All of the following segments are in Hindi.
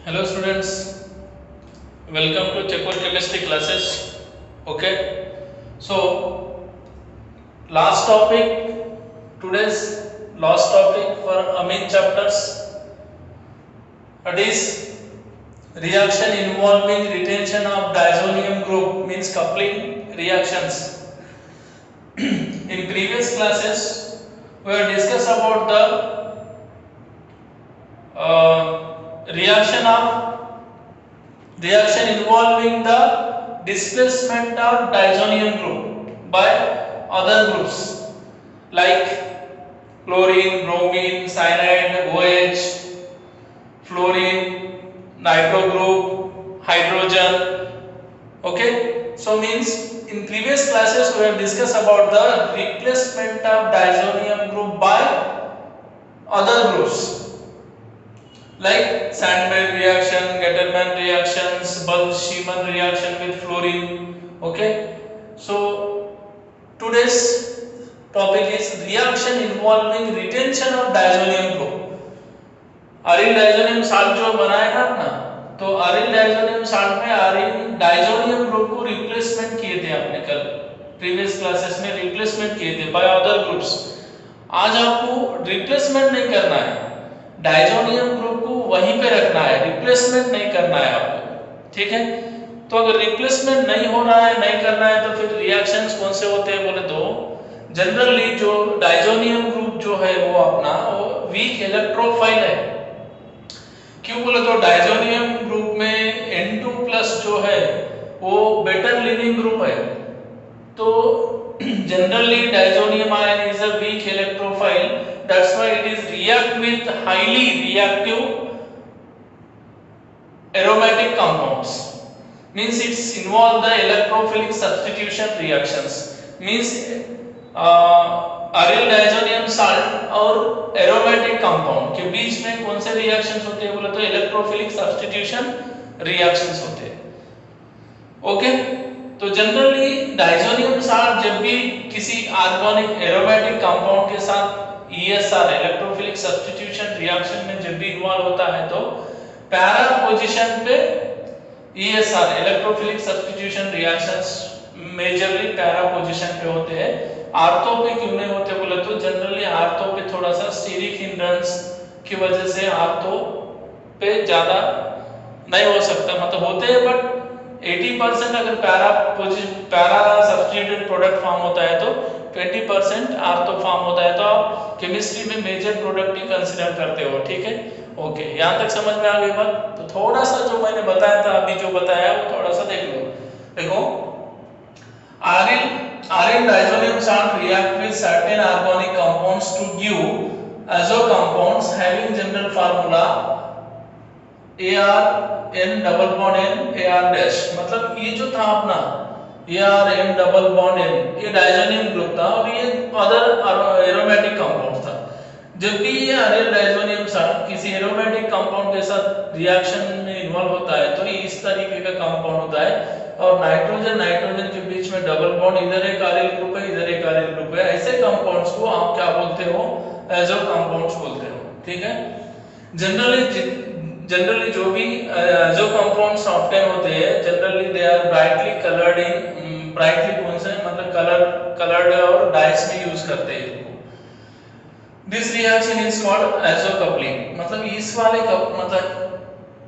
Hello students, welcome to Checkpoint Chemistry classes. Okay, so last topic, today's last topic for amine chapters, it is reaction involving retention of diazonium group, means coupling reactions. In previous classes we have discussed about the reaction involving the displacement of diazonium group by other groups like chlorine, bromine, cyanide, OH, fluorine, nitro group, hydrogen. Okay, so means in previous classes we have discussed about the replacement of diazonium group by other groups like Sandberg reaction, Getterman reactions, Bell-Schiemann reaction with fluorine. Okay, so today's topic is reaction involving retention of diazonium group. Aryl diazonium salt जो बनाया था ना, तो अरिल डाइजोनियम साल्ट में अरिल डाइजोनियम ग्रुप को रिप्लेसमेंट किए थे आपने कल प्रीवियस क्लासेस में रिप्लेसमेंट किए थे बाय अदर ग्रुप्स। आज आपको रिप्लेसमेंट नहीं करना है, डाइजोनियम ग्रुप को वहीं पे रखना है, रिप्लेसमेंट नहीं करना है आपको। ठीक है, तो अगर रिप्लेसमेंट नहीं हो रहा है, नहीं करना है, तो फिर रिएक्शंस कौन से होते हैं बोले तो जनरली जो डाइजोनियम ग्रुप जो है वो अपना वो वीक इलेक्ट्रोफाइल है। क्यों बोले तो डाइजोनियम ग्रुप में N2+ जो है वो बेटर लीविंग ग्रुप है, तो generally diazonium ion is a weak electrophile, that's why it is react with highly reactive aromatic compounds, means it's involve the electrophilic substitution reactions, means aryl diazonium salt और एरोमेटिक कंपाउंड के बीच में कौन से रिएक्शंस होते हैं बोले तो इलेक्ट्रोफिलिक सब्स्टिट्यूशन रिएक्शंस होते हैं। ओके, तो जनरली डाइजोनियम साल्ट जब भी किसी ऑर्गेनिक एरोमेटिक कंपाउंड के साथ ESR इलेक्ट्रोफिलिक सब्स्टिट्यूशन रिएक्शन में जब भी इन्वॉल्व होता है तो पैरा पोजीशन पे ESR electrophilic substitution reactions majorly para position पे होते हैं। आर्थो पे क्यों नहीं होते बोले तो जनरली आर्थो पे थोड़ा सा स्टीरिक हिंड्रेंस की वजह से आर्थो पे ज्यादा नहीं हो सकता, मतलब होते हैं बट 80% अगर पैरा सब्स्टिट्यूटेड प्रोडक्ट फॉर्म होता है तो 20% आर्थो फॉर्म होता है, तो आप केमिस्ट्री में मेजर प्रोडक्ट ही कंसीडर करते हो। ठीक है, ओके, यहाँ तक समझ में आ गई बात। तो थोड़ा सा जो मैंने बताया था अभी जो बताया वो थोड़ा सा देख लो। देखो, Aryl diazonium salt react with certain organic compounds to give azo compounds having general formula AR N double bond N AR dash, मतलब ये जो था अपना AR N double bond N ये डाइजोनियम ग्रुप था और ये अदर एरोमेटिक कंपाउंड था। जब भी ये अरिल डाइजोनियम साल्ट किसी एरोमेटिक कंपाउंड के साथ रिएक्शन में इन्वॉल्व होता है तो ये इस तरीके का कंपाउंड होता है और नाइट्रोजन के बीच में डबल बॉन्ड, इधर एक अरिल ग्रुप है इधर एक अरिल ग्रुप है, ऐसे कंपाउंड्स को आप क्या बोलते हो, एजो कंपाउंड्स बोलते हो। ठीक है, जनरली जो भी एजो कंपाउंड्स ऑब्टेन होते हैं generally they are brightly coloured in, brightly कौन से मतलब कलर्ड और डाइस में यूज करते हैं इनको। This reaction is called azo coupling, मतलब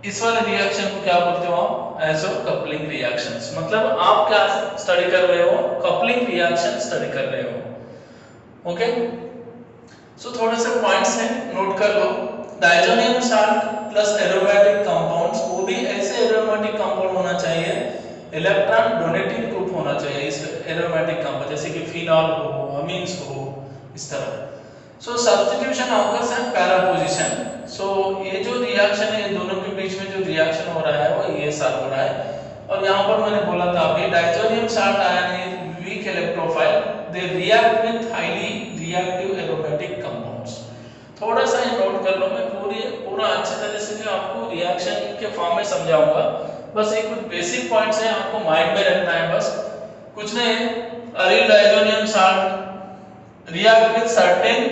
इस वाले रिएक्शन को क्या बोलते हो आप, एजो कपलिंग रिएक्शंस। मतलब आप क्या स्टडी कर रहे हो, कपलिंग रिएक्शन स्टडी कर रहे हो। ओके, सो थोड़े से पॉइंट्स हैं, नोट कर लो। Diazonium salt plus aromatic compounds, वो भी ऐसे एरोमेटिक कंपाउंड होना चाहिए, इलेक्ट्रॉन डोनेटिंग ग्रुप होना चाहिए इस एरोमेटिक कंपाउंड, जैसे कि फिनॉल हो, अमीन्स हो, इस तरह। So substitution occurs at para position. So ये जो रिएक्शन है, ये दोनों के बीच में जो रिएक्शन हो रहा है वो ESR हो रहा है। और यहाँ पर मैंने बोला था अभी diazonium salt ion is weak electrophile, they react with highly reactive aromatic compounds. थोड़ा सा ये नोट कर लो, मैं पूरा अच्छे तरह से आपको रिएक्शन के फॉर्म में समझाऊंगा, बस एक कुछ बेसिक पॉइंट्स हैं आपको माइंड में रखना है, बस कुछ नहीं। Aryl diazonium salt react with certain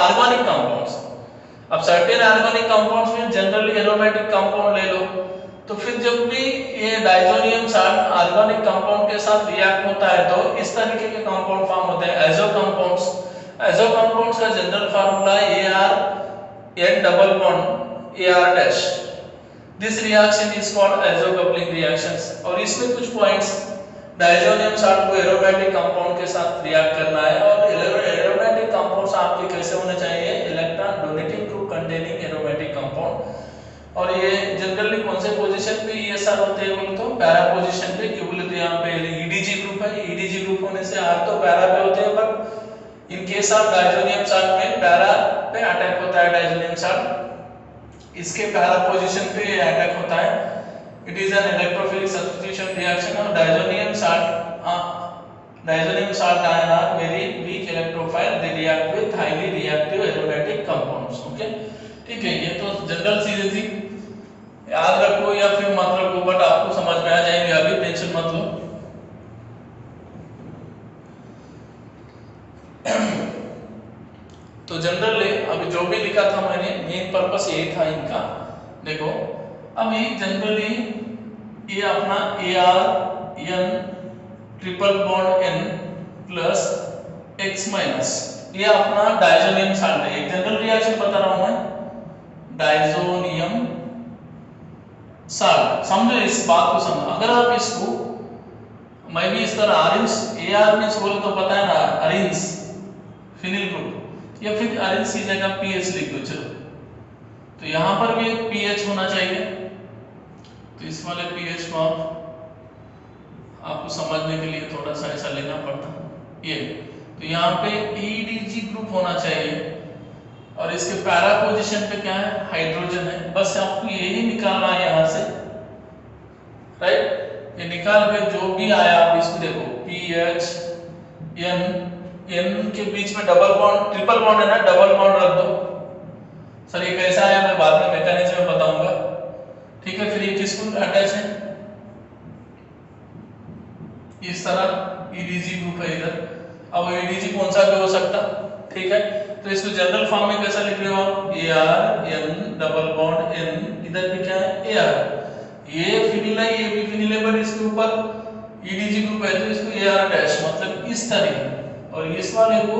organic compounds, अब सर्टेन ऑर्गेनिक कंपाउंड्स में जनरली एरोमेटिक कंपाउंड ले लो, तो फिर जब भी ये डाइजोनियम साल्ट ऑर्गेनिक कंपाउंड के साथ रिएक्ट होता है तो इस तरीके के कंपाउंड फॉर्म होते हैं, एजो कंपाउंड्स। एजो कंपाउंड्स का general formula AR double bond AR dash. This reaction is called azo coupling reactions. और इसमें कुछ पॉइंट्स, डाइजोनियम साल्ट को एरोमेटिक कंपाउंड के साथ रिएक्ट करना है, और एरोमेटिक कंपाउंड्स आपके कैसे होने चाहिए, electron donating group containing aromatic compound. और ये जनरली कौन से पोजीशन पे ESR होते हैं बोले तो पैरा पोजीशन पे, क्यों बोले तो यहाँ पे EDG ग्रुप है, EDG ग्रुप होने से R तो पैरा पे होते हैं, but in case of diazonium salt में पैरा पे अटैक होता है डाइजोनियम साल्ट, इसके पैरा पोजीशन पे अटैक होता है। It is an electrophilic substitution reaction of diazonium salt ion are very weak electrophile, they react with highly reactive aromatic compounds. Okay, ठीक है, ये तो जनरल चीजें थी, याद रखो या फिर मत रखो, बट आपको समझ में आ जाएंगे, अभी टेंशन मत लो। तो जनरली अभी जो भी लिखा था मैंने, मेन पर्पस यही था इनका। देखो अभी जनरली ये अपना AR N triple bond N plus X minus, ये अपना डाइजोनियम साल्ट है। एक जनरल रिएक्शन बता रहा हूं मैं, डाइजोनियम साल्ट, समझो इस बात को समझो। अगर आप इसको, मैं भी इस तरह ऑरेंज AR में बोले तो पता है ना, ऑरेंज फिनिल ग्रुप, या फिर ऑरेंज की जगह PH लिख दो, चलो। तो यहां पर भी एक pH होना चाहिए, तो इस वाले pH को आपको समझने के लिए थोड़ा सा ऐसा लेना पड़ता ये। तो यहाँ पे EDG ग्रुप होना चाहिए, और इसके पैरा पोजीशन पे क्या है, हाइड्रोजन है। बस आपको यही निकालना है यहाँ से, राइट। ये निकाल के जो भी आया आप इसको देखो, PH N के बीच में डबल बॉन्ड, ट्रिपल बॉन्ड है ना, डबल बॉन्ड रख दो। सर ये कैसा आया मैं बाद में मैकेनिज्म में बताऊंगा, ठीक है। फिर ये किसको अटैच है, इस तरह EDG ग्रुप है इधर। अब EDG कौन सा भी हो सकता, ठीक है। तो इसको जनरल फॉर्म में कैसा लिख रहे हो आप, AR N double bond N, इधर भी क्या है AR, ये फिनिल है, ये भी फिनिल है, बट इसके ऊपर EDG ग्रुप है तो इसको AR डैश, मतलब इस तरह। और इस वाले को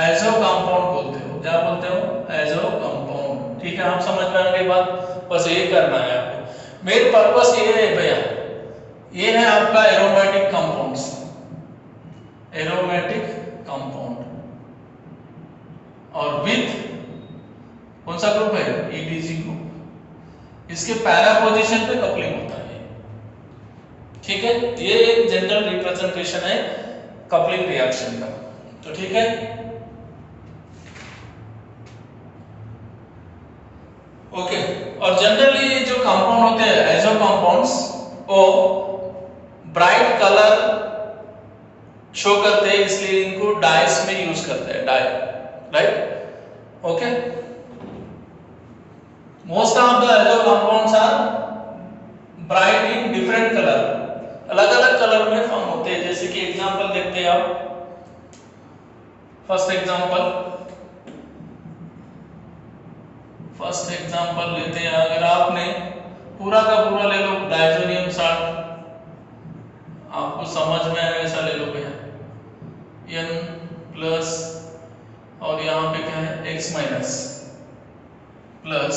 एजो कंपाउंड बोलते हो, क्या बोलते हो, एजो कंपाउंड, ठीक है। आप समझ में आ गई बात, बस ये करना है आपको। मेन पर्पस ये है भैया, ये है आपका एरोमेटिक कंपाउंड्स, एरोमेटिक कंपाउंड, और विथ कौन सा ग्रुप है, EDG ग्रुप, इसके पैरा पोजीशन पे कपलिंग होता है, ठीक है। ये एक जनरल रिप्रेजेंटेशन है कपलिंग रिएक्शन का, तो ठीक है। ओके, और जनरली जो कंपाउंड होते हैं एजो कंपाउंड्स, वो ब्राइट कलर शो करते हैं, इसलिए इनको डाइस में यूज करते हैं, dye, right. Okay, most of the azo compounds are bright in different colour, अलग अलग कलर में फॉर्म होते हैं। जैसे कि एग्जांपल देखते हैं आप, फर्स्ट एग्जांपल लेते हैं। अगर आपने पूरा का पूरा ले लो डाइजोनियम साल्ट, आपको समझ में आए ऐसा ले लो भैया, N प्लस और यहाँ पे क्या है X माइनस प्लस,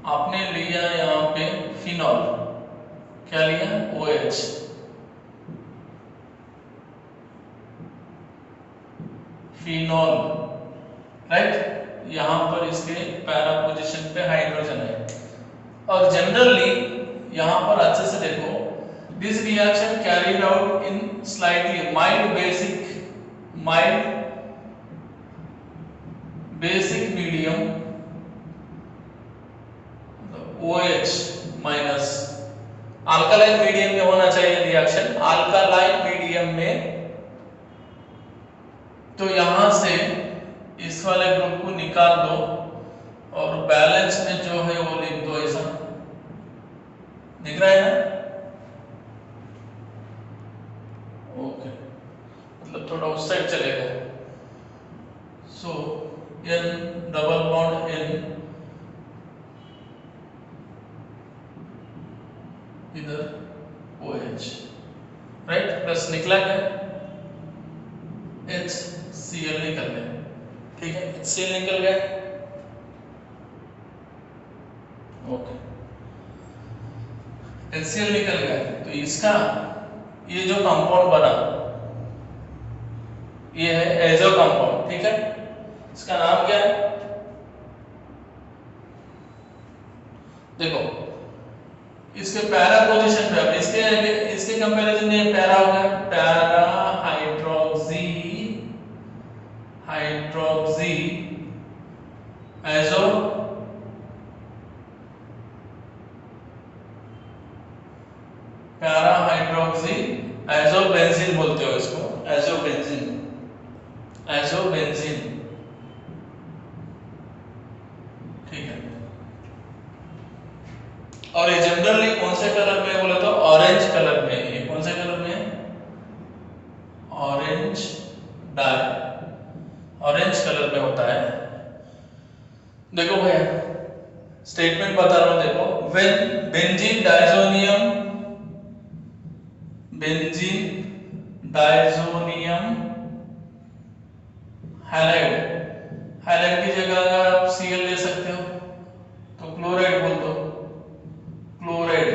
आपने लिया यहाँ पे फिनॉल, क्या लिया OH, फिनॉल, राइट। यहाँ पर इसके पैरा पोजीशन पे हाइड्रोजन है। और जनरली यहाँ पर अच्छे से देखो, this reaction carried out in slightly mild basic medium OH minus, alkaline medium में होना चाहिए रिएक्शन, अल्कालाइन मीडियम में। तो यहां से इस वाले ग्रुप को निकाल दो, और बैलेंस में जो है वो लिख दो, ऐसा दिख रहा है ना, ओके, मतलब थोड़ा उस साइड चलेगा। सो N डबल बॉन्ड N, इधर OH, राइट, प्लस निकला क्या, HCl निकल गया, ठीक है, HCl निकल गया, ओके, HCl निकल गया। तो इसका ये जो कंपाउंड बना ये है एजो कंपाउंड, ठीक है, इसका नाम क्या है, देखो इसके पैरा पोजीशन पे, अब इसके कंपैरिजन में पैरा हो गया, para hydroxy azo para hydroxy azobenzene बोलते हो इसको, एजोबेंजीन, ठीक है। और ये जनरली कौन से कलर में बोले तो ऑरेंज कलर में, ये कौन से कलर में, ऑरेंज डाई, ऑरेंज कलर में होता है। देखो भैया स्टेटमेंट बता रहा हूं, देखो व्हेन बेंजीन डायजोनियम हैलाइड की जगह अगर आप Cl ले सकते हो तो क्लोराइड बोल दो, chloride,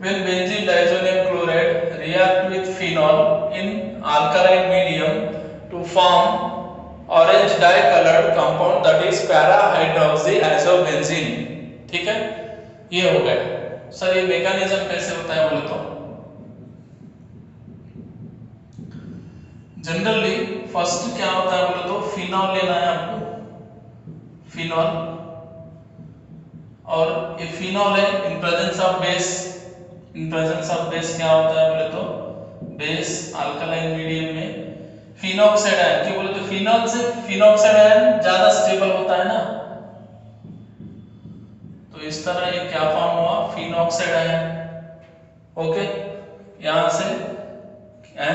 when benzene diazonium chloride react with phenol in alkaline medium to form orange dye colored compound that is para hydroxy azobenzene, ठीक है, ये हो गया। सर ये मैकेनिज्म कैसे होता है बोले तो जनरली फर्स्ट क्या होता है बोले तो फिनॉल लेना है आपको, फिनॉल, और ये फिनॉल है इन प्रेजेंस ऑफ बेस, क्या होता है बोले तो बेस अल्कलाइन मीडियम में फिनॉक्साइड आयन, क्यों बोले तो फिनॉल से फिनॉक्साइड आयन ज्यादा स्टेबल होता है ना, तो इस तरह ये क्या फॉर्म हुआ, फिनॉक्साइड आयन, ओके, यहां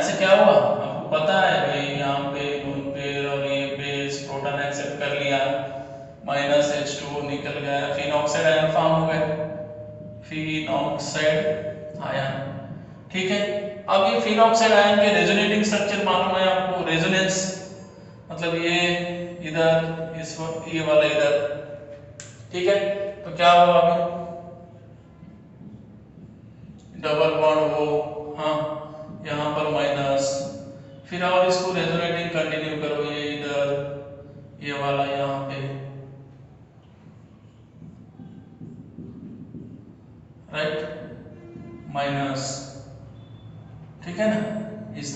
से क्या हुआ आपको पता है भाई, यहाँ पे लोन पेयर और ये बेस प्रोटॉन एक्सेप्ट कर लिया, -H2O निकल गया, फिनॉक्साइड आयन फॉर्म हो गया, फिनॉक्साइड आयन, ठीक है। अब ये फिनॉक्साइड आयन के रेजोनेटिंग स्ट्रक्चर मालूम है आपको, रेजोनेंस मतलब ये इधर इस वक्त ये वाला इधर, ठीक है, तो क्या हुआ अभी डबल बॉन्ड हो, हाँ यहाँ पर माइनस, फिर और इसको रेजोनेटिंग कंटिन्यू करो, ये इधर ये वाला यहाँ पे, राइट, माइनस, ठीक है ना, इस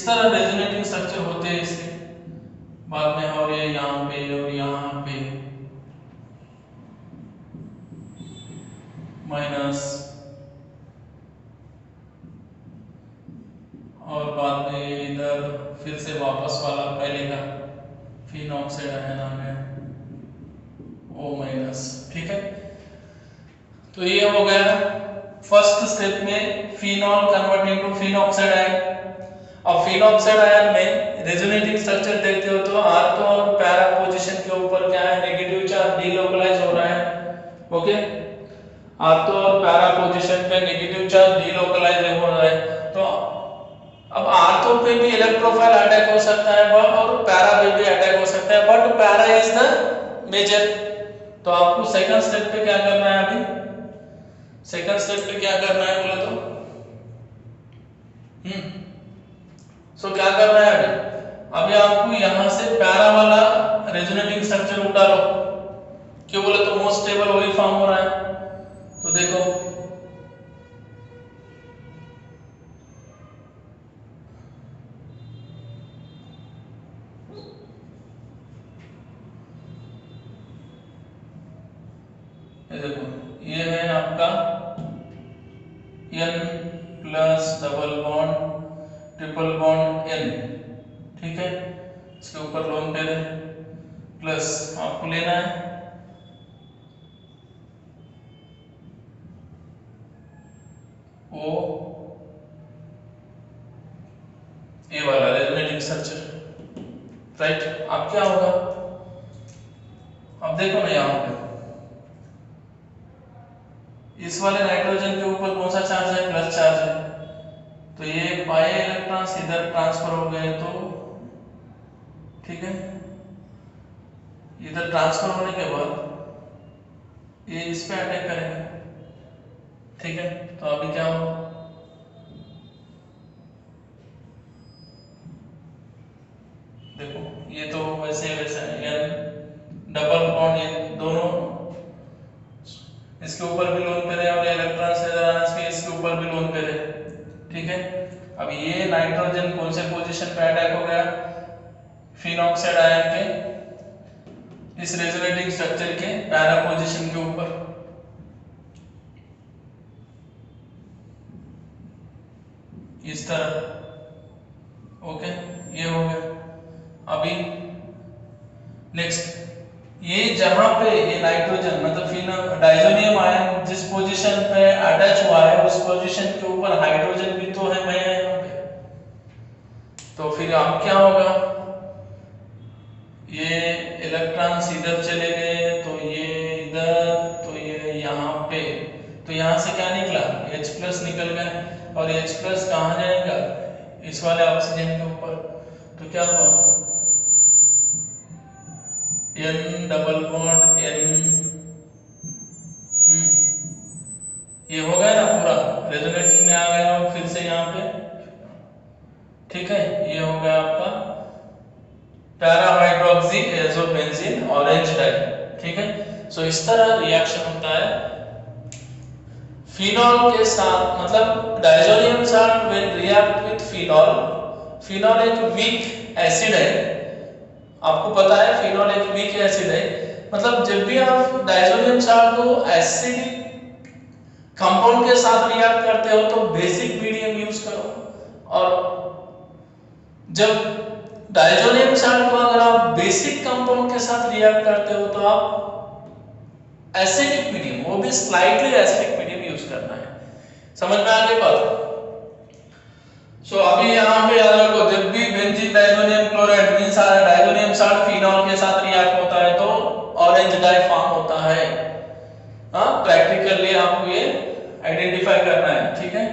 तरह रेजोनेटिंग स्ट्रक्चर होते हैं इसके बाद में, और ये यहाँ पे और यहाँ पे माइनस, और बाद में इधर फिर से वापस वाला पहले का फिनॉक्साइड आयन आ गया, O माइनस, ठीक है। तो ये हो गया फर्स्ट स्टेप में phenol converting to phenoxide ion. अब फिनॉक्साइड आयन में रेजोनेटिंग स्ट्रक्चर देखते हो तो आर्थो और पैरा पोजीशन के ऊपर क्या है, नेगेटिव चार्ज डीलोकलाइज हो रहा है, ओके, आर्थो और पैरा पोजीशन पे नेगेटिव चार्ज डीलोकलाइज हो रहा है। तो अब आर्थो पे भी इलेक्ट्रोफाइल अटैक हो सकता है और पैरा पे भी अटैक हो सकता है, but para is the major. तो आपको सेकंड स्टेप पे क्या करना है, अभी सेकंड स्टेप पे क्या करना है बोले तो क्या करना है अभी आपको यहां से पैरा वाला रेजोनेटिंग स्ट्रक्चर उठा लो, क्यों बोले तो मोस्ट स्टेबल वही फॉर्म हो रहा है। तो देखो ये है आपका N plus double bond triple bond N, ठीक है, इसके ऊपर लोन पेयर है, प्लस आपको लेना है O, ये वाला रेजोनेटिंग स्ट्रक्चर, राइट। अब क्या होगा अब देखो ना यहाँ पे इस वाले नाइट्रोजन के ऊपर कौन सा चार्ज है, प्लस चार्ज है, तो ये पाई इलेक्ट्रॉन्स इधर ट्रांसफर हो गए, तो ठीक है, इधर ट्रांसफर होने के बाद ये इस पे अटैक करेंगे, ठीक है। तो अभी क्या हो, देखो ये तो वैसे वैसे यानी डबल बॉन्ड, ये दोनों इसके ऊपर भी लोन पे रहे और इलेक्ट्रॉन से इधर आने से इसके ऊपर भी लोन पे रहे, ठीक है। अब ये नाइट्रोजन कौन से पोजीशन पे अटैक हो गया, फिनॉक्साइड आयन के इस रेजोनेटिंग स्ट्रक्चर के पैरा पोजीशन के ऊपर, इस तरह, ओके, ये हो गया। अभी नेक्स्ट, ये जहां पे ये नाइट्रोजन मतलब डाइजोनियम आयन जिस पोजीशन पे अटैच हुआ है उस पोजीशन के ऊपर हाइड्रोजन भी तो है भैया यहाँ पे, तो फिर अब क्या होगा, ये इलेक्ट्रॉन्स इधर चले गए, तो ये इधर, तो ये यहाँ पे, तो यहाँ से क्या निकला, H+ निकल गया, और H+ कहाँ जाएगा, इस वाले ऑक्सीजन के ऊपर, तो क्या हुआ, N डबल बॉन्ड N, ये हो गया ना पूरा रेजोनेटिंग में आ गया, और फिर से यहाँ पे, ठीक है, ये हो गया आपका para hydroxy azobenzene orange dye, ठीक है। सो इस तरह रिएक्शन होता है फिनॉल के साथ, मतलब diazonium salt when react with phenol, phenol एक वीक एसिड है, आपको पता है फिनॉल एक वीक एसिड है, मतलब जब भी आप डाइजोनियम साल्ट को एसिडिक कंपाउंड के साथ रिएक्ट करते हो तो बेसिक मीडियम यूज करो, और जब डाइजोनियम साल्ट को अगर आप बेसिक कंपाउंड के साथ रिएक्ट करते हो तो आप एसिडिक मीडियम, वो भी स्लाइटली एसिडिक मीडियम यूज करना है, समझ में आ गई बात। सो अभी यहाँ पे याद रखो, जब भी benzene diazonium chloride means diazonium salt phenol के साथ रिएक्ट होता है तो ऑरेंज डाई फॉर्म होता है, हाँ, प्रैक्टिकली आपको ये आइडेंटिफाई करना है, ठीक है।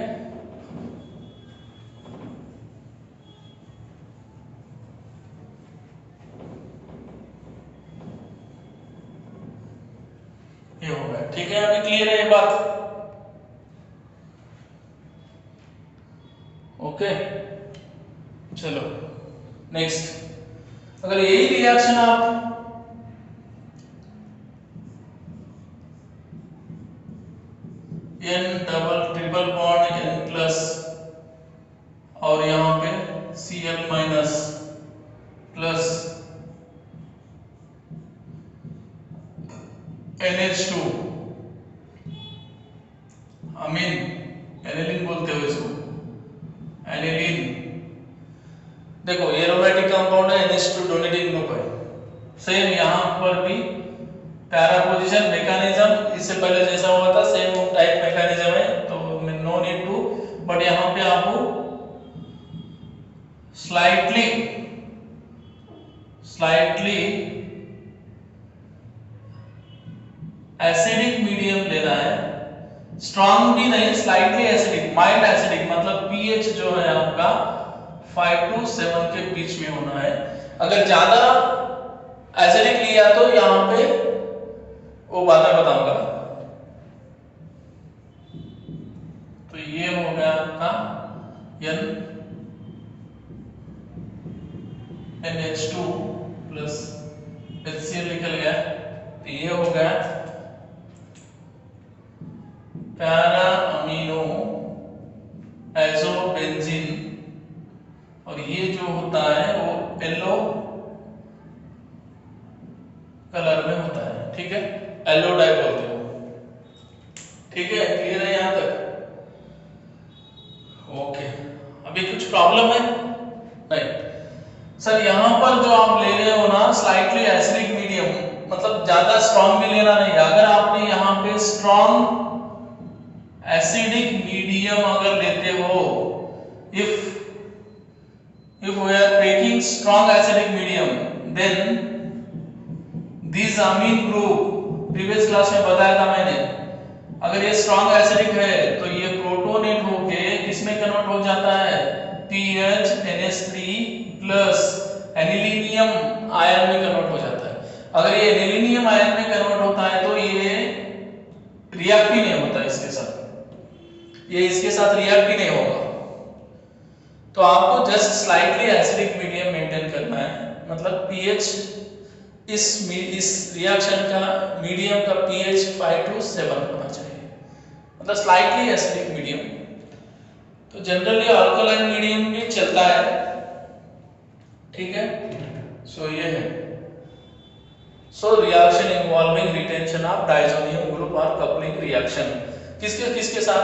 ये हो गया, ठीक है, अभी क्लियर है ये बात, ओके। चलो नेक्स्ट, अगर यही रिएक्शन आप N double triple bond N+ और यहाँ पे Cl- प्लस NH2 अमीन, एनिलीन बोलते हो इसको, एनिलीन, देखो ये एरोमेटिक कंपाउंड है, NH2 डोनेटिंग ग्रुप है, सेम यहाँ पर भी पैरा पोजीशन मैकेनिज्म इससे पहले जैसा हुआ था सेम टाइप मैकेनिज्म है, तो नो नीड टू, बट यहाँ पे आपको स्लाइटली एसिडिक मीडियम लेना है, स्ट्रॉन्ग भी नहीं, स्लाइटली एसिडिक, माइल्ड एसिडिक, मतलब पीएच जो है आपका 5 to 7 के बीच में होना है, अगर ज्यादा एसिडिक लिया तो यहाँ पे वो बातें बताऊंगा। तो ये हो गया आपका NH2 प्लस HCl निकल गया, तो ये हो गया पैरा अमीनो एजोबेंजीन, और ये जो होता है वो येलो कलर में होता है, ठीक है, येलो डाई बोलते हो, ठीक है, क्लियर है यहाँ तक, ओके। अभी कुछ प्रॉब्लम है नहीं सर, यहाँ पर जो आप ले रहे हो ना स्लाइटली एसिडिक मीडियम, मतलब ज्यादा स्ट्रॉन्ग भी लेना नहीं, अगर आपने यहाँ पे स्ट्रॉन्ग एसिडिक मीडियम अगर लेते हो, if we are taking strong acidic medium, then this amine group, previous class में बताया था मैंने, अगर ये स्ट्रॉन्ग एसिडिक है तो ये प्रोटोनेट होके किसमें कन्वर्ट हो जाता है, PHNH3 प्लस एनिलीनियम आयन में कन्वर्ट हो जाता है। अगर ये एनिलीनियम आयन में कन्वर्ट होता है तो ये रिएक्ट ही नहीं होता इसके साथ, ये इसके साथ रिएक्ट ही नहीं होगा। तो आपको just slightly acidic medium maintain करना है, मतलब पीएच इस रिएक्शन का मीडियम का पीएच 5 to 7 होना चाहिए, मतलब स्लाइटली एसिडिक मीडियम। तो जनरली अल्कलाइन मीडियम भी चलता है, ठीक है। सो ये है, so reaction involving retention of diazonium group और कपलिंग रिएक्शन किसके किसके साथ,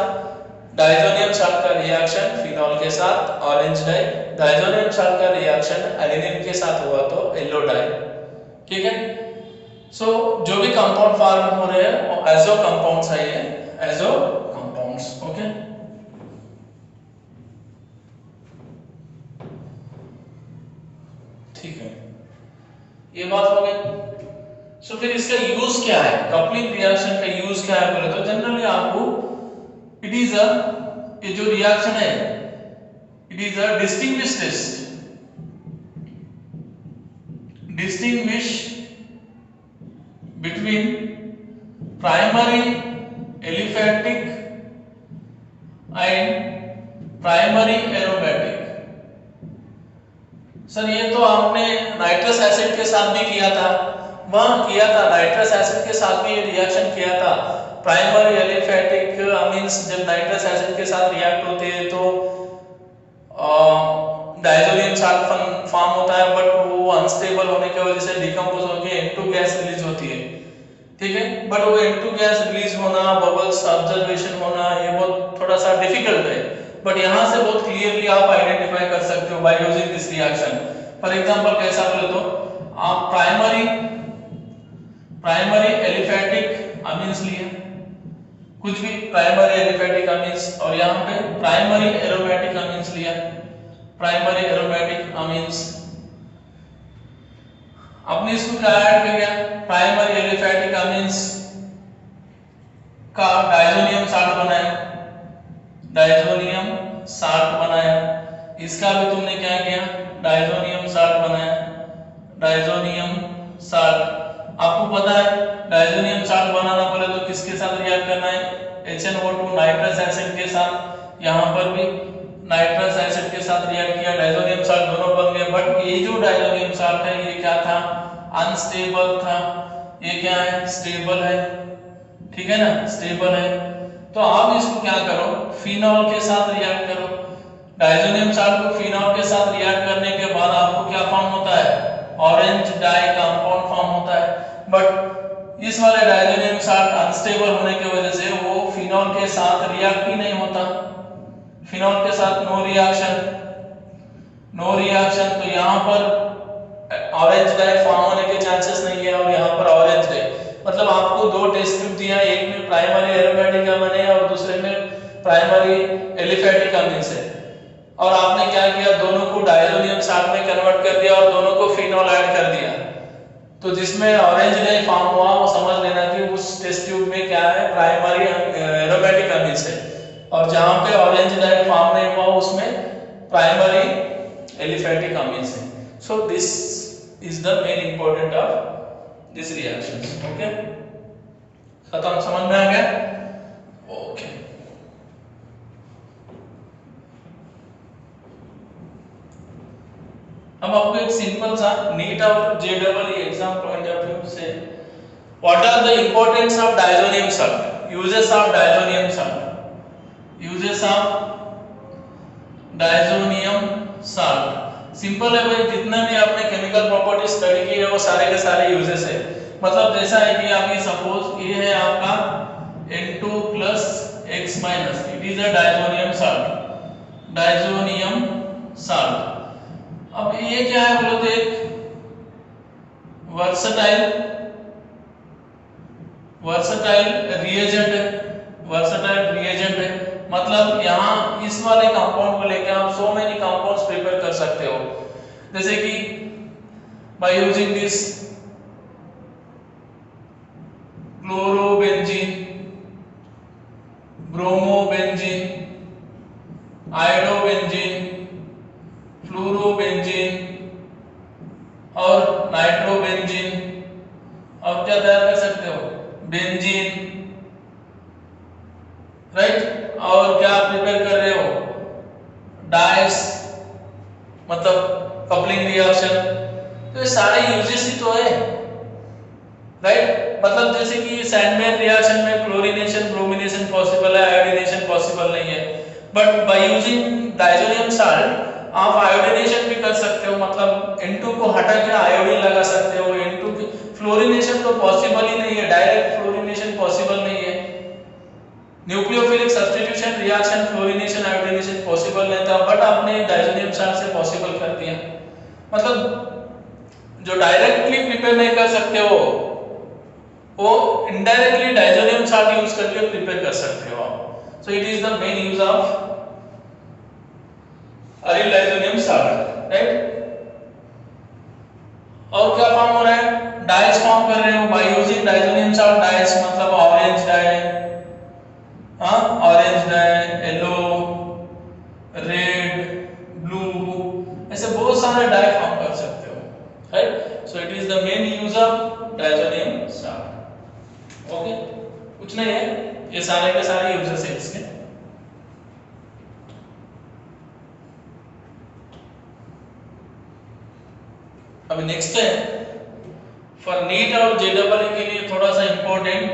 डायजोनियम साल्ट का रिएक्शन फिनॉल के साथ ऑरेंज डाई, डायजोनियम साल्ट का रिएक्शन एलिनिन के साथ हुआ तो येलो डाई, ठीक है। सो जो भी कंपाउंड फॉर्म हो रहे हैं वो एजो कंपाउंड्स है, ये एजो कंपाउंड्स, ओके। ठीक है, ये बात हो गई। सो फिर इसका यूज क्या है, कपलिंग रिएक्शन का यूज क्या है बोले तो जनरली आपको इट इज अ, ये जो रिएक्शन है it is a distinguish test, distinguish between primary aliphatic and primary aromatic। Sir ये तो आपने नाइट्रस एसिड के साथ भी किया था, वहां किया था नाइट्रस एसिड के साथ भी ये रिएक्शन किया था। प्राइमरी एलिफेटिक अमीन्स जब नाइट्रस एसिड के साथ रिएक्ट होते हैं तो डायजोनियम साल्ट फॉर्म होता है, बट वो अनस्टेबल होने की वजह से डिकम्पोज होकर N2 गैस रिलीज होती है, ठीक है। बट वो N2 गैस रिलीज होना, बबल्स ऑब्जर्वेशन होना, ये बहुत थोड़ा सा डिफिकल्ट है, बट यहाँ से बहुत क्लियरली आप आइडेंटिफाई कर सकते हो by using this reaction. For example कैसा बोले तो आप प्राइमरी एलिफेटिक अमीन्स लिए, कुछ भी प्राइमरी एलिफेटिक अमीन्स, और यहाँ पे प्राइमरी एरोमेटिक अमीन्स लिया, प्राइमरी एरोमेटिक अमीन्स, आपने इसको क्या ऐड कर दिया, प्राइमरी एलिफेटिक अमीन्स का डायजोनियम साल्ट बनाया, डायजोनियम साल्ट बनाया, इसका भी तुमने क्या किया, डायजोनियम साल्ट बनाया, डायजोनियम साल्ट। आपको पता है डायजोनियम साल्ट बनाना बोले तो किसके साथ रिएक्ट करना है, HNO2 नाइट्रस एसिड के साथ, यहाँ पर भी नाइट्रस एसिड के साथ रिएक्ट किया, डायजोनियम साल्ट दोनों बन गए। बट ये जो डायजोनियम साल्ट है ये क्या था, अनस्टेबल था, ये क्या है, स्टेबल है, ठीक है ना, स्टेबल है। तो आप इसको क्या करो, फिनॉल के साथ रिएक्ट करो, डायजोनियम साल्ट को फिनॉल के साथ रिएक्ट करने के बाद आपको क्या फॉर्म होता है, ऑरेंज डाई कंपाउंड फॉर्म होता है। बट इस वाले डायजोनियम साल्ट अनस्टेबल होने की वजह से वो फिनॉल के साथ रिएक्ट ही नहीं होता, फिनॉल के साथ नो रिएक्शन, नो रिएक्शन। तो यहाँ पर ऑरेंज डाई फॉर्म होने के चांसेस नहीं है, और यहाँ पर ऑरेंज डाई, मतलब आपको दो टेस्ट ट्यूब दिया, एक में प्राइमरी एरोमेटिक अमीन है और दूसरे में प्राइमरी एलिफेटिक अमीन है, और आपने क्या किया, दोनों को डायजोनियम साल्ट में कन्वर्ट कर दिया और दोनों को फिनॉल ऐड कर दिया। तो जिसमें ऑरेंज डाई फॉर्म हुआ वो समझ लेना कि उस टेस्ट ट्यूब में क्या है, प्राइमरी एरोमेटिक अमीन है, और जहां पे ऑरेंज डाई फॉर्म नहीं हुआ उसमें प्राइमरी एलिफेटिक अमीन है। सो this is the main important of this reactions, okay. खत्म, समझ में आ गया, ओके। हम आपको एक सिंपल सा नीट और JEE exam point of view से what are the importance of diazonium salt, uses of diazonium salt, uses of diazonium salt. Simple है भाई, जितना भी आपने केमिकल प्रॉपर्टी स्टडी की है वो सारे के सारे यूजेस है। मतलब जैसा है कि आप ये सपोज ये है आपका N2 plus X minus, it is a diazonium salt, diazonium salt. अब ये क्या है बोलो तो एक वर्सटाइल रिएजेंट है, वर्सटाइल रिएजेंट है, मतलब यहाँ इस वाले कंपाउंड को लेकर आप सो मेनी कंपाउंड्स प्रिपेयर कर सकते हो, जैसे कि by using this chlorobenzene, bromobenzene, iodobenzene, fluorobenzene और नाइट्रोबेंजीन। और क्या तैयार कर सकते हो? Benzene, right. और क्या प्रिपेयर कर रहे हो? डाइस, मतलब कपलिंग रिएक्शन। तो ये सारे यूजेस ही तो है, राइट। मतलब जैसे कि सैंडमैन रिएक्शन में क्लोरीनेशन ब्रोमिनेशन पॉसिबल है, आयोडीनेशन पॉसिबल नहीं है, but by using diazonium salt आप आयोडीनेशन भी कर सकते हो, मतलब N2 को हटा के आयोडीन लगा सकते हो। N2 की फ्लोरीनेशन तो पॉसिबल ही नहीं है, डायरेक्ट फ्लोरीनेशन पॉसिबल नहीं है। Nucleophilic substitution reaction fluorination iodination possible नहीं था, बट आपने डायजोनियम साल्ट से पॉसिबल कर दिया। मतलब जो डायरेक्टली प्रिपेयर नहीं कर सकते हो वो इनडायरेक्टली डायजोनियम साल्ट यूज करके प्रिपेयर कर सकते हो आप। So it is the main use of aryl diazonium salt, right. और क्या फॉर्म हो रहा है? डाइस फॉर्म कर रहे हो by using diazonium salt. Dyes मतलब orange dye, orange dye, yellow, red, blue, ऐसे बहुत सारे डाई फॉर्म कर सकते हो, right. So it is the main use of diazonium salt. Okay, कुछ नहीं है, ये सारे के सारे यूजेस है इसके। अभी नेक्स्ट है फॉर नीट और जेडबलई के लिए थोड़ा सा इंपॉर्टेंट,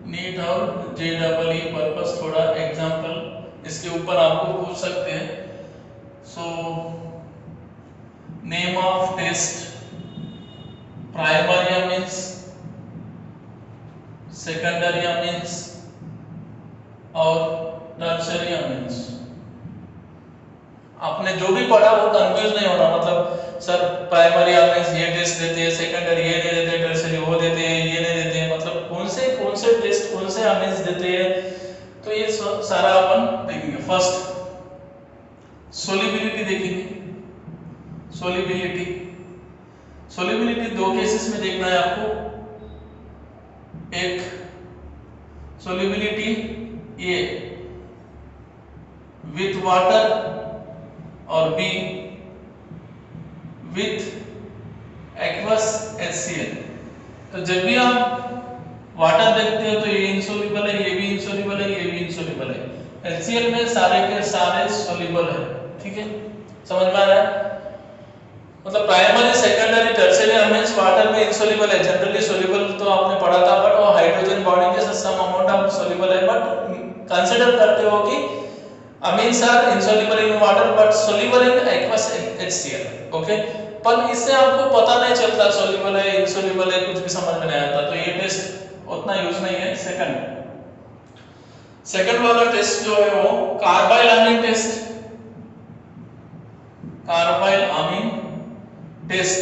नीट और जेडबलई पर्पस, थोड़ा एग्जांपल इसके ऊपर आपको पूछ सकते हैं। So name of test, primary means, secondary means और टर्शियरी मींस। आपने जो भी पढ़ा वो कंफ्यूज नहीं होना, मतलब सर प्राइमरी मींस ये टेस्ट देते हैं, सेकेंडरी ये नहीं देते, टर्शियरी वो देते हैं, ये नहीं देते हैं, मतलब कौन से टेस्ट कौन से मींस देते हैं, तो ये सारा अपन देखेंगे। फर्स्ट सोलिबिलिटी देखेंगे। सोलिबिलिटी दो केसेस में देखना है आपको। एक सोलिबिलिटी ए विथ वाटर और बी विथ एक्वस HCl। तो जब भी आप वाटर देखते हो तो ये इनसोल्युबल है, ये भी इनसोल्युबल है, ये भी इनसोल्युबल है। HCl में सारे के सारे सोल्युबल है, ठीक है, समझ में आ रहा है। मतलब primary secondary tertiary means water में इनसोल्युबल है, जनरली सोल्युबल तो आपने पढ़ा था, बट वो हाइड्रोजन बॉन्डिंग के साथ सम अमाउंट ऑफ सोल्युबल है, बट कंसीडर करते हो कि amines are insoluble in water but soluble in aqueous HCl, okay. पर इससे आपको पता नहीं चलता सोल्युबल है इनसोल्युबल है, कुछ भी समझ में नहीं आता, तो ये टेस्ट उतना यूज नहीं है। सेकंड वाला टेस्ट जो है वो कार्बाइल अमीन टेस्ट। कार्बाइल अमीन टेस्ट,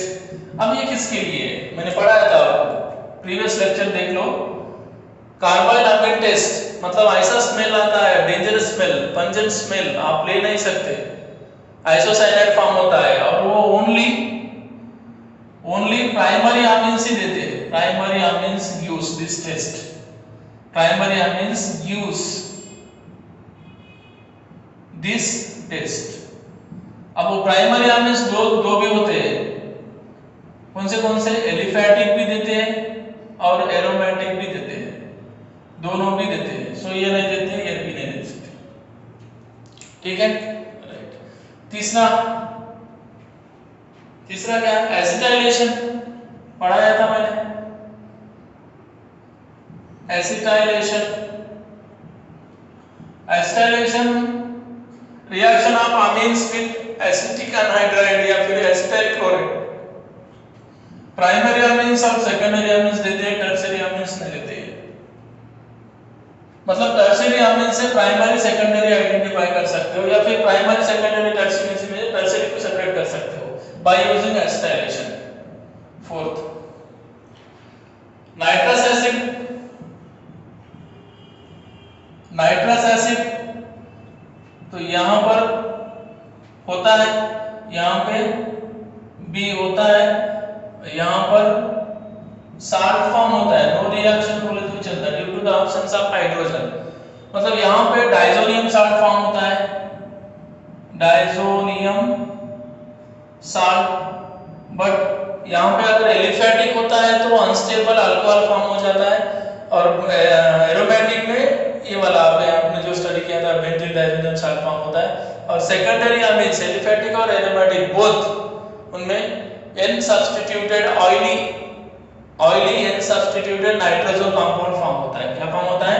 अब ये किसके लिए है? मैंने पढ़ाया था, प्रीवियस लेक्चर देख लो। कार्बाइल अमीन टेस्ट मतलब ऐसा स्मेल आता है, डेंजरस स्मेल, पंजेंट स्मेल, आप ले नहीं सकते, आइसोसाइनाइड फॉर्म होता है, और वो ओनली प्राइमरी अमीन्स ही देते हैं। Primary amines use this test, primary amines use this test. अब वो प्राइमरी अमीन्स दो भी होते हैं, कौन से एलिफैटिक भी देते हैं और एरोमेटिक भी देते हैं, दोनों भी देते हैं। सो ये नहीं देते, ये भी नहीं दे सकते, ठीक है, राइट। तीसरा क्या? एसिटाइलेशन, पढ़ाया था मैंने, acetylation reaction of amines with acetic anhydride या फिर एसिटाइल क्लोराइड। प्राइमरी अमीन्स और सेकेंडरी अमीन्स देते हैं, टर्शियरी अमीन्स नहीं देते हैं। मतलब टर्शियरी अमीन्स से प्राइमरी सेकेंडरी आइडेंटिफाई कर सकते हो, या फिर प्राइमरी सेकेंडरी टर्शियरी से टर्शियरी को सेपरेट कर सकते हो by using acetylation. Fourth nitrous acid, तो यहां पर होता है, यहां पे बी होता है, यहां पर साल्ट फॉर्म होता है, नो रिएक्शन बोले तो चलता है, due to the absence of hydrogen. मतलब यहाँ पे डाइजोनियम साल्ट फॉर्म होता है, डाइजोनियम साल्ट। बट यहाँ पे अगर एलिफेटिक होता है तो अनस्टेबल अल्कोहल फॉर्म हो जाता है, और एरोमेटिक में ये वाला आपने जो स्टडी किया था बेंजीन डाइजोनियम साल्ट फॉर्म होता है। और सेकेंडरी अमीन्स एलिफेटिक और एरोमेटिक बोथ, उनमें N substituted oily N substituted nitroso compound form होता है। क्या फॉर्म होता है?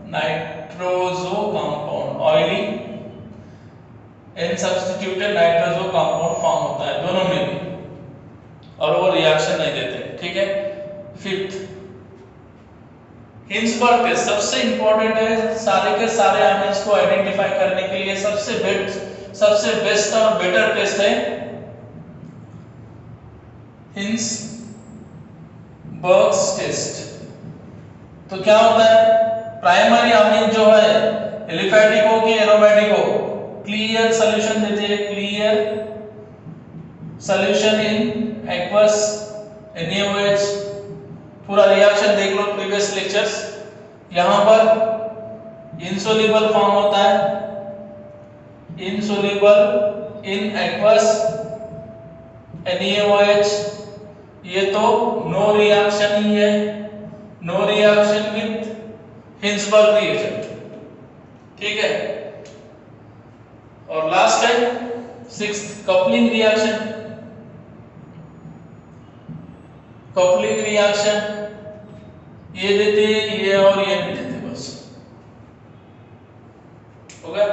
Nitroso compound, oily N substituted nitroso compound form होता है दोनों में भी, और वो रिएक्शन नहीं देते। ठीक है। फिफ्थ, हिंसबर्ग टेस्ट सबसे इंपॉर्टेंट है, सारे के सारे आमीन्स को आइडेंटिफाई करने के लिए सबसे बेस्ट और बेटर टेस्ट है हिंसबर्ग टेस्ट। तो क्या होता है? प्राइमरी अमीन जो है एलिफेटिक हो कि एरोमेटिक हो, क्लियर सॉल्यूशन देते हैं, clear solution in aqueous NaOH। पूरा रिएक्शन देख लो प्रीवियस लेक्चर्स। यहां पर इनसोल्यूबल फॉर्म होता है, इनसोल्यूबल इन एक्वस NaOH। ये तो नो रिएक्शन ही है, no reaction with Hinsberg reagent. ठीक है। और लास्ट है sixth, coupling reaction. Coupling reaction ये देते, ये और ये नहीं देते, बस हो गया।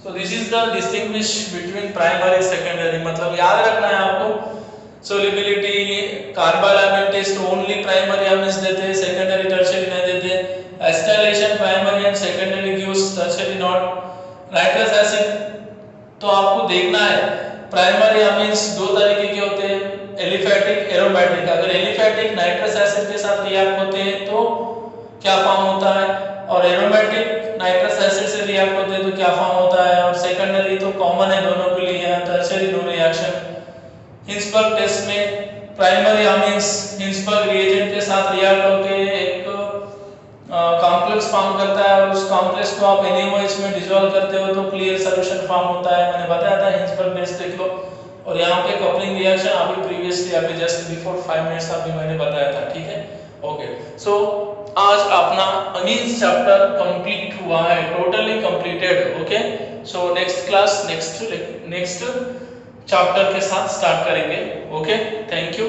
So this is the distinguish between primary secondary. मतलब याद रखना है आपको, solubility carbylamine test only primary amines देते हैं, सेकेंडरी टर्शियरी नहीं देते। Acetylation primary and secondary gives tertiary not. Nitrous acid तो आपको देखना है, प्राइमरी अमीन्स दो तरीके के होते हैं, एलिफेटिक एरोमेटिक। अगर एलिफेटिक नाइट्रस एसिड के साथ रिएक्ट होते हैं तो क्या फॉर्म होता है, और एरोमेटिक नाइट्रस एसिड से रिएक्ट होते हैं तो क्या फॉर्म होता है। और सेकेंडरी तो कॉमन है दोनों के लिए, tertiary no reaction. Hinsberg test में प्राइमरी अमीन्स हिंसबर्ग रिएजेंट के साथ रिएक्ट होके एक कॉम्प्लेक्स फॉर्म करता है, और उस कॉम्प्लेक्स को आप NaOH में डिसॉल्व करते हो तो क्लियर सॉल्यूशन फॉर्म होता है। मैंने बताया था हिंसबर्ग टेस्ट देख लो। और यहाँ पे कपलिंग रिएक्शन अभी प्रीवियसली अभी जस्ट बिफोर 5 मिनट्स अभी मैंने बताया था। ठीक है। ओके, सो आज अपना अमीन्स चैप्टर कंप्लीट हुआ है, totally completed. Okay, so next class next chapter के साथ स्टार्ट करेंगे। Okay, thank you.